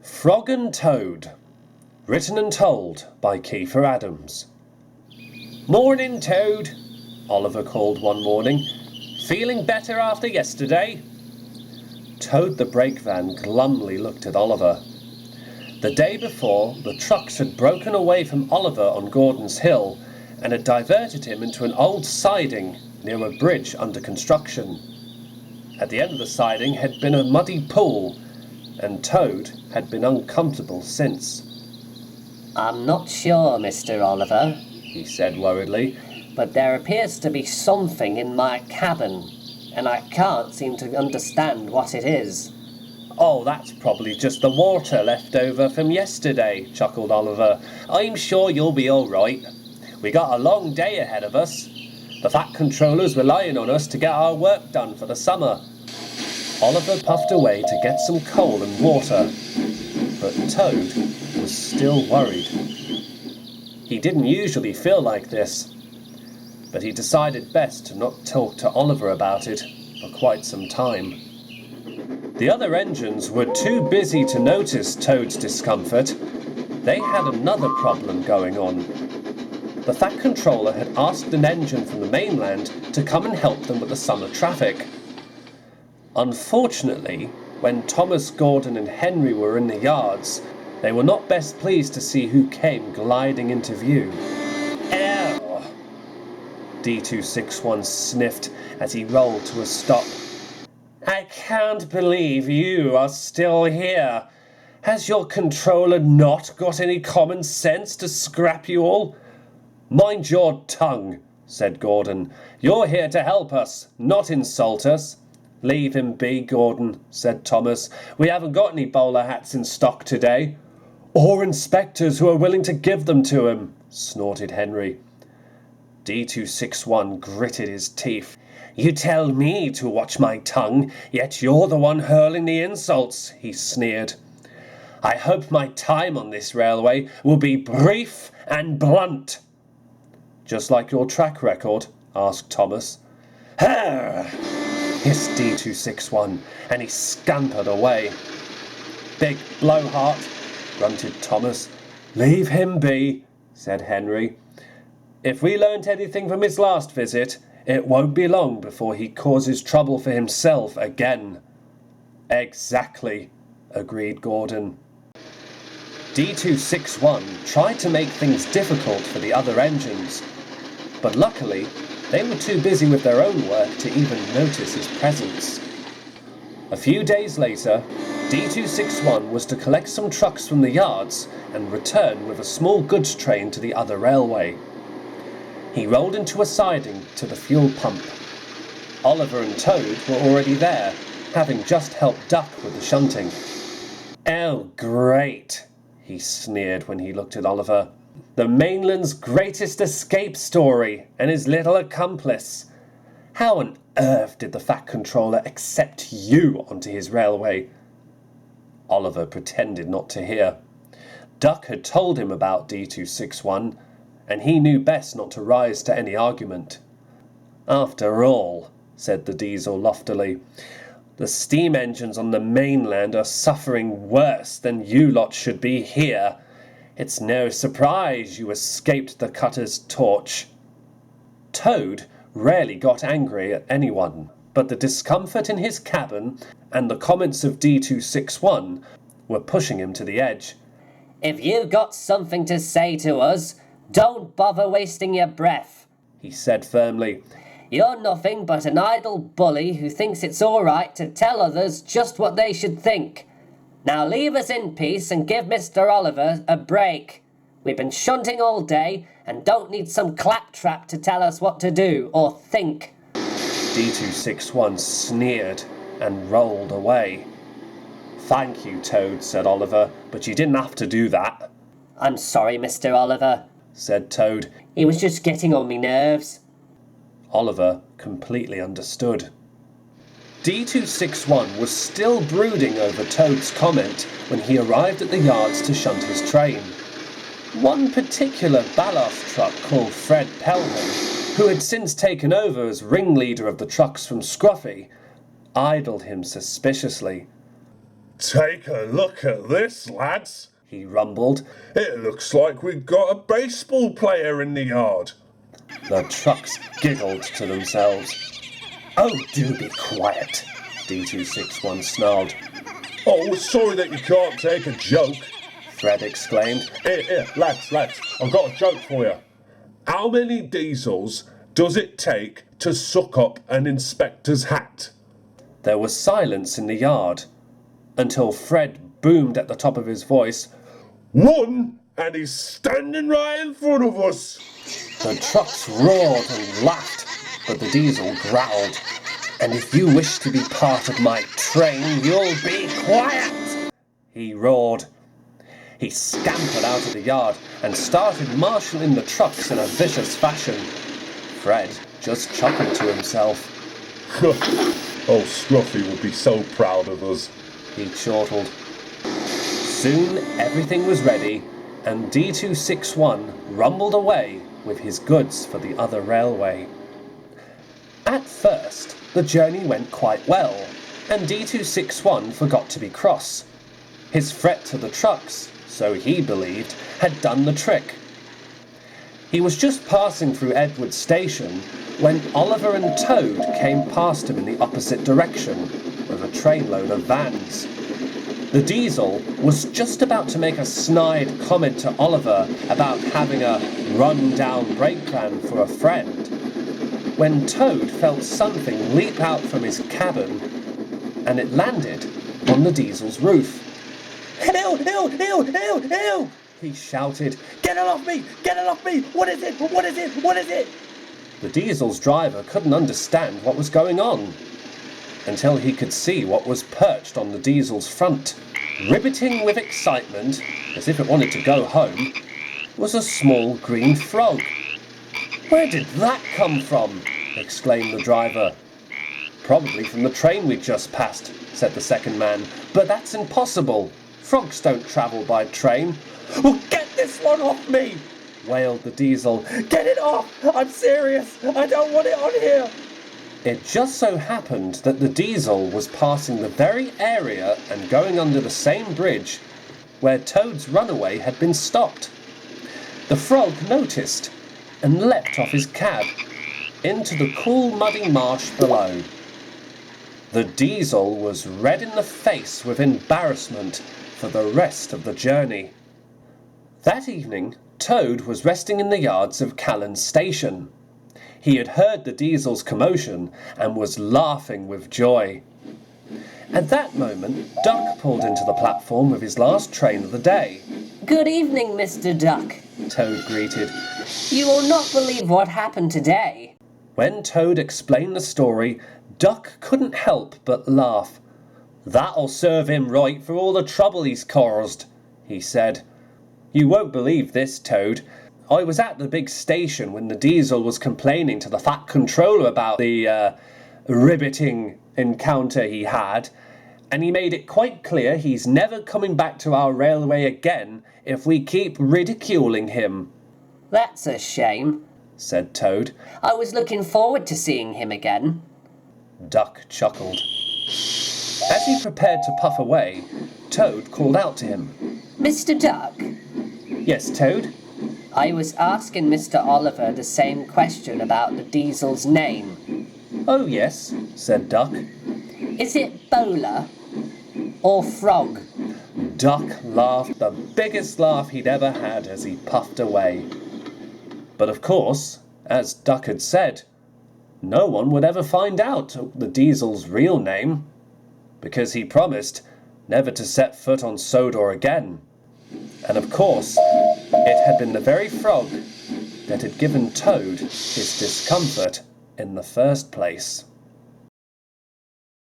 Frog and Toad, written and told by Kiefer Adams. "Morning, Toad," Oliver called one morning. "Feeling better after yesterday?" Toad the brake van glumly looked at Oliver. The day before, the trucks had broken away from Oliver on Gordon's Hill and had diverted him into an old siding near a bridge under construction. At the end of the siding had been a muddy pool, and Toad had been uncomfortable since. "I'm not sure, Mr. Oliver," he said worriedly, "but there appears to be something in my cabin, and I can't seem to understand what it is." "Oh, that's probably just the water left over from yesterday," chuckled Oliver. "I'm sure you'll be all right. We got a long day ahead of us. The Fat Controller's relying on us to get our work done for the summer." Oliver puffed away to get some coal and water, but Toad was still worried. He didn't usually feel like this, but he decided best to not talk to Oliver about it for quite some time. The other engines were too busy to notice Toad's discomfort. They had another problem going on. The Fat Controller had asked an engine from the mainland to come and help them with the summer traffic. Unfortunately, when Thomas, Gordon and Henry were in the yards, they were not best pleased to see who came gliding into view. "Ow!" D261 sniffed as he rolled to a stop. "I can't believe you are still here. Has your controller not got any common sense to scrap you all?" "Mind your tongue," said Gordon. "You're here to help us, not insult us." "Leave him be, Gordon," said Thomas. "We haven't got any bowler hats in stock today." "Or inspectors who are willing to give them to him," snorted Henry. D261 gritted his teeth. "You tell me to watch my tongue, yet you're the one hurling the insults," he sneered. "I hope my time on this railway will be brief and blunt." "Just like your track record?" asked Thomas. "Harr!" hissed D261, and he scampered away. "Big blowhard," grunted Thomas. "Leave him be," said Henry. "If we learnt anything from his last visit, it won't be long before he causes trouble for himself again." "Exactly," agreed Gordon. D261 tried to make things difficult for the other engines, but luckily they were too busy with their own work to even notice his presence. A few days later, D261 was to collect some trucks from the yards and return with a small goods train to the other railway. He rolled into a siding to the fuel pump. Oliver and Toad were already there, having just helped Duck with the shunting. "Oh, great," he sneered when he looked at Oliver. "The mainland's greatest escape story and his little accomplice. How on earth did the Fat Controller accept you onto his railway?" Oliver pretended not to hear. Duck had told him about D261, and he knew best not to rise to any argument. "After all," said the diesel loftily, "the steam engines on the mainland are suffering worse than you lot should be here. It's no surprise you escaped the cutter's torch." Toad rarely got angry at anyone, but the discomfort in his cabin and the comments of D261 were pushing him to the edge. "If you've got something to say to us, don't bother wasting your breath," he said firmly. "You're nothing but an idle bully who thinks it's all right to tell others just what they should think. Now leave us in peace and give Mr. Oliver a break. We've been shunting all day and don't need some claptrap to tell us what to do or think." D261 sneered and rolled away. "Thank you, Toad," said Oliver, "but you didn't have to do that." "I'm sorry, Mr. Oliver," said Toad. "He was just getting on me nerves." Oliver completely understood. D261 was still brooding over Toad's comment when he arrived at the yards to shunt his train. One particular ballast truck called Fred Pelham, who had since taken over as ringleader of the trucks from Scruffy, idled him suspiciously. Take a look at this, lads, he rumbled. It looks like we've got a baseball player in the yard. The trucks giggled to themselves. Oh, do be quiet, D261 snarled. Oh, sorry that you can't take a joke, Fred exclaimed. Here, lads, I've got a joke for you. How many diesels does it take to suck up an inspector's hat? There was silence in the yard, until Fred boomed at the top of his voice. 1, and he's standing right in front of us. The trucks roared and laughed, but the diesel growled. And if you wish to be part of my train, you'll be quiet, he roared. He scampered out of the yard and started marshalling the trucks in a vicious fashion. Fred just chuckled to himself. Oh, Scruffy would be so proud of us, he chortled. Soon everything was ready, and D261 rumbled away with his goods for the other railway. At first, the journey went quite well, and D261 forgot to be cross. His threat to the trucks, so he believed, had done the trick. He was just passing through Edward Station when Oliver and Toad came past him in the opposite direction with a trainload of vans. The diesel was just about to make a snide comment to Oliver about having a run-down brake plan for a friend, when Toad felt something leap out from his cabin, and it landed on the diesel's roof. Ew, ew, ew, ew, ew, he shouted. Get it off me! Get it off me! What is it? What is it? What is it? The diesel's driver couldn't understand what was going on, until he could see what was perched on the diesel's front. Ribbiting with excitement, as if it wanted to go home, was a small green frog. Where did that come from? Exclaimed the driver. Probably from the train we just passed, said the second man. But that's impossible. Frogs don't travel by train. Well, get this one off me, wailed the diesel. Get it off! I'm serious! I don't want it on here! It just so happened that the diesel was passing the very area and going under the same bridge where Toad's runaway had been stopped. The frog noticed and leapt off his cab into the cool muddy marsh below. The diesel was red in the face with embarrassment for the rest of the journey. That evening, Toad was resting in the yards of Callan Station. He had heard the diesel's commotion and was laughing with joy. At that moment, Duck pulled into the platform with his last train of the day. Good evening, Mr. Duck, Toad greeted. You will not believe what happened today. When Toad explained the story, Duck couldn't help but laugh. That'll serve him right for all the trouble he's caused, he said. You won't believe this, Toad. I was at the big station when the diesel was complaining to the Fat Controller about the ribbiting encounter he had, and he made it quite clear he's never coming back to our railway again if we keep ridiculing him. That's a shame, said Toad. I was looking forward to seeing him again. Duck chuckled. As he prepared to puff away, Toad called out to him. Mr. Duck? Yes, Toad? I was asking Mr. Oliver the same question about the diesel's name. Oh, yes, said Duck. Is it Bowler or Frog? Duck laughed the biggest laugh he'd ever had as he puffed away. But of course, as Duck had said, no one would ever find out the diesel's real name, because he promised never to set foot on Sodor again. And of course, it had been the very frog that had given Toad his discomfort in the first place.